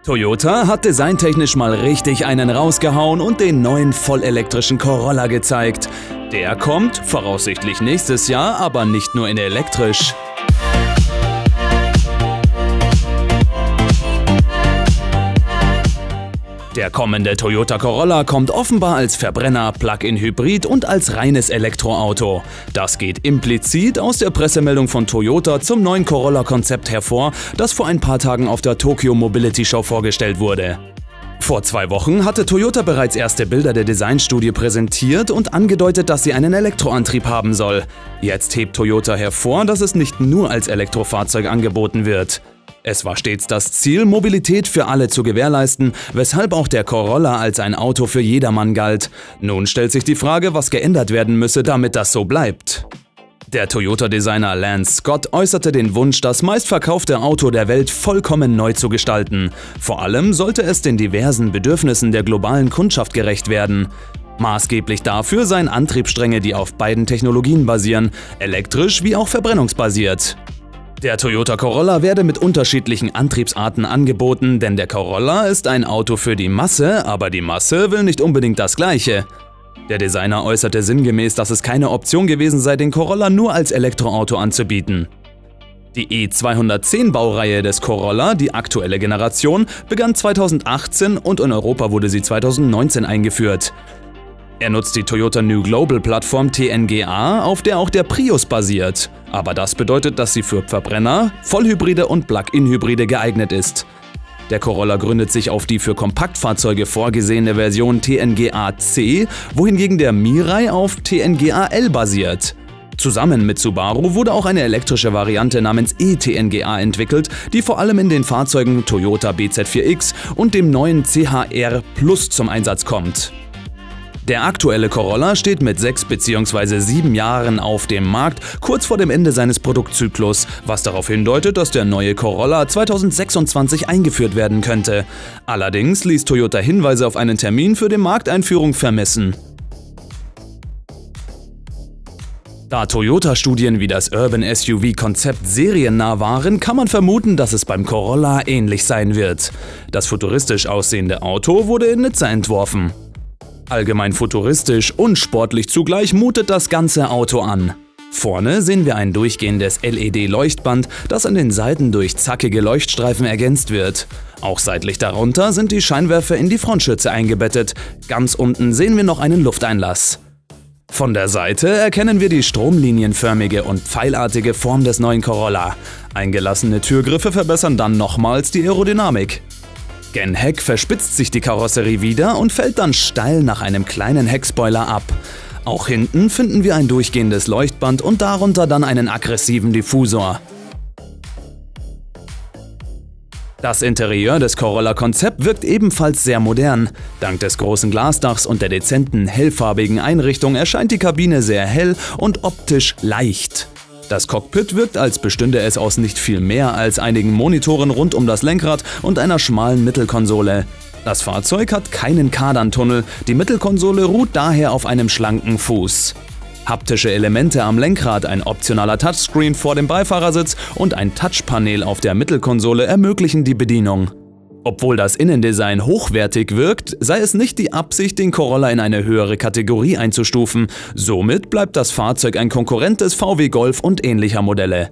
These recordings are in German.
Toyota hat designtechnisch mal richtig einen rausgehauen und den neuen vollelektrischen Corolla gezeigt. Der kommt voraussichtlich nächstes Jahr, aber nicht nur in elektrisch. Der kommende Toyota Corolla kommt offenbar als Verbrenner, Plug-in-Hybrid und als reines Elektroauto. Das geht implizit aus der Pressemeldung von Toyota zum neuen Corolla-Konzept hervor, das vor ein paar Tagen auf der Tokyo Mobility Show vorgestellt wurde. Vor 2 Wochen hatte Toyota bereits erste Bilder der Designstudie präsentiert und angedeutet, dass sie einen Elektroantrieb haben soll. Jetzt hebt Toyota hervor, dass es nicht nur als Elektrofahrzeug angeboten wird. Es war stets das Ziel, Mobilität für alle zu gewährleisten, weshalb auch der Corolla als ein Auto für jedermann galt. Nun stellt sich die Frage, was geändert werden müsse, damit das so bleibt. Der Toyota-Designer Lance Scott äußerte den Wunsch, das meistverkaufte Auto der Welt vollkommen neu zu gestalten. Vor allem sollte es den diversen Bedürfnissen der globalen Kundschaft gerecht werden. Maßgeblich dafür seien Antriebsstränge, die auf beiden Technologien basieren, elektrisch wie auch verbrennungsbasiert. Der Toyota Corolla werde mit unterschiedlichen Antriebsarten angeboten, denn der Corolla ist ein Auto für die Masse, aber die Masse will nicht unbedingt das Gleiche. Der Designer äußerte sinngemäß, dass es keine Option gewesen sei, den Corolla nur als Elektroauto anzubieten. Die E210-Baureihe des Corolla, die aktuelle Generation, begann 2018 und in Europa wurde sie 2019 eingeführt. Er nutzt die Toyota New Global Plattform TNGA, auf der auch der Prius basiert. Aber das bedeutet, dass sie für Verbrenner, Vollhybride und Plug-in-Hybride geeignet ist. Der Corolla gründet sich auf die für Kompaktfahrzeuge vorgesehene Version TNGA-C, wohingegen der Mirai auf TNGA-L basiert. Zusammen mit Subaru wurde auch eine elektrische Variante namens e-TNGA entwickelt, die vor allem in den Fahrzeugen Toyota BZ4X und dem neuen CHR Plus zum Einsatz kommt. Der aktuelle Corolla steht mit 6 bzw. 7 Jahren auf dem Markt, kurz vor dem Ende seines Produktzyklus, was darauf hindeutet, dass der neue Corolla 2026 eingeführt werden könnte. Allerdings ließ Toyota Hinweise auf einen Termin für die Markteinführung vermissen. Da Toyota-Studien wie das Urban SUV-Konzept seriennah waren, kann man vermuten, dass es beim Corolla ähnlich sein wird. Das futuristisch aussehende Auto wurde in Nizza entworfen. Allgemein futuristisch und sportlich zugleich mutet das ganze Auto an. Vorne sehen wir ein durchgehendes LED-Leuchtband, das an den Seiten durch zackige Leuchtstreifen ergänzt wird. Auch seitlich darunter sind die Scheinwerfer in die Frontschütze eingebettet. Ganz unten sehen wir noch einen Lufteinlass. Von der Seite erkennen wir die stromlinienförmige und pfeilartige Form des neuen Corolla. Eingelassene Türgriffe verbessern dann nochmals die Aerodynamik. Gen Heck verspitzt sich die Karosserie wieder und fällt dann steil nach einem kleinen Heckspoiler ab. Auch hinten finden wir ein durchgehendes Leuchtband und darunter dann einen aggressiven Diffusor. Das Interieur des Corolla-Konzept wirkt ebenfalls sehr modern. Dank des großen Glasdachs und der dezenten, hellfarbigen Einrichtung erscheint die Kabine sehr hell und optisch leicht. Das Cockpit wirkt, als bestünde es aus nicht viel mehr als einigen Monitoren rund um das Lenkrad und einer schmalen Mittelkonsole. Das Fahrzeug hat keinen Kardantunnel, die Mittelkonsole ruht daher auf einem schlanken Fuß. Haptische Elemente am Lenkrad, ein optionaler Touchscreen vor dem Beifahrersitz und ein Touchpanel auf der Mittelkonsole ermöglichen die Bedienung. Obwohl das Innendesign hochwertig wirkt, sei es nicht die Absicht, den Corolla in eine höhere Kategorie einzustufen. Somit bleibt das Fahrzeug ein Konkurrent des VW Golf und ähnlicher Modelle.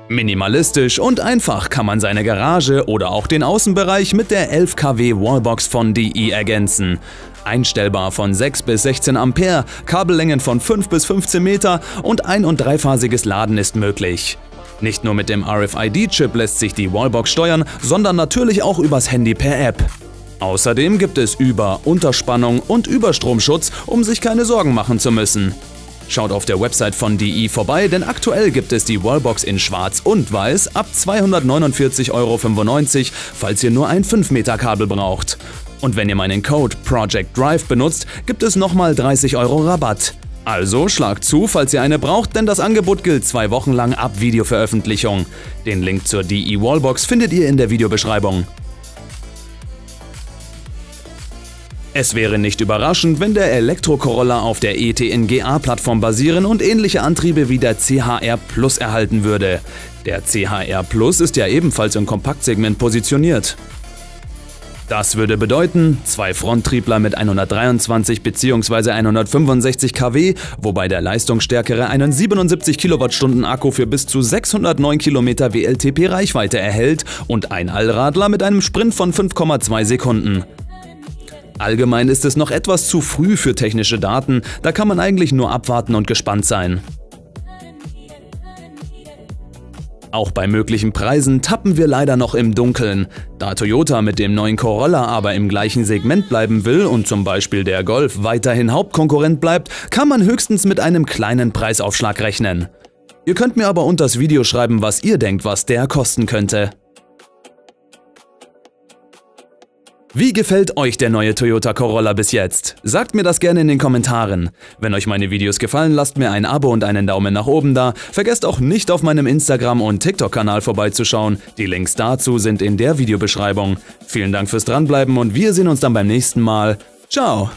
Minimalistisch und einfach kann man seine Garage oder auch den Außenbereich mit der 11 kW Wallbox von DI ergänzen. Einstellbar von 6 bis 16 Ampere, Kabellängen von 5 bis 15 Meter und ein- und dreiphasiges Laden ist möglich. Nicht nur mit dem RFID-Chip lässt sich die Wallbox steuern, sondern natürlich auch übers Handy per App. Außerdem gibt es Unterspannung und Überstromschutz, um sich keine Sorgen machen zu müssen. Schaut auf der Website von DI vorbei, denn aktuell gibt es die Wallbox in Schwarz und Weiß ab 249,95 €, falls ihr nur ein 5 Meter Kabel braucht. Und wenn ihr meinen Code Project Drive benutzt, gibt es nochmal 30 € Rabatt. Also schlagt zu, falls ihr eine braucht, denn das Angebot gilt 2 Wochen lang ab Videoveröffentlichung. Den Link zur DI Wallbox findet ihr in der Videobeschreibung. Es wäre nicht überraschend, wenn der Elektro-Corolla auf der ETNGA-Plattform basieren und ähnliche Antriebe wie der CHR Plus erhalten würde. Der CHR Plus ist ja ebenfalls im Kompaktsegment positioniert. Das würde bedeuten, 2 Fronttriebler mit 123 bzw. 165 kW, wobei der leistungsstärkere einen 77 Kilowattstunden Akku für bis zu 609 Kilometer WLTP-Reichweite erhält und ein Allradler mit einem Sprint von 5,2 Sekunden. Allgemein ist es noch etwas zu früh für technische Daten, da kann man eigentlich nur abwarten und gespannt sein. Auch bei möglichen Preisen tappen wir leider noch im Dunkeln. Da Toyota mit dem neuen Corolla aber im gleichen Segment bleiben will und zum Beispiel der Golf weiterhin Hauptkonkurrent bleibt, kann man höchstens mit einem kleinen Preisaufschlag rechnen. Ihr könnt mir aber unter das Video schreiben, was ihr denkt, was der kosten könnte. Wie gefällt euch der neue Toyota Corolla bis jetzt? Sagt mir das gerne in den Kommentaren. Wenn euch meine Videos gefallen, lasst mir ein Abo und einen Daumen nach oben da. Vergesst auch nicht auf meinem Instagram- und TikTok-Kanal vorbeizuschauen. Die Links dazu sind in der Videobeschreibung. Vielen Dank fürs Dranbleiben und wir sehen uns dann beim nächsten Mal. Ciao!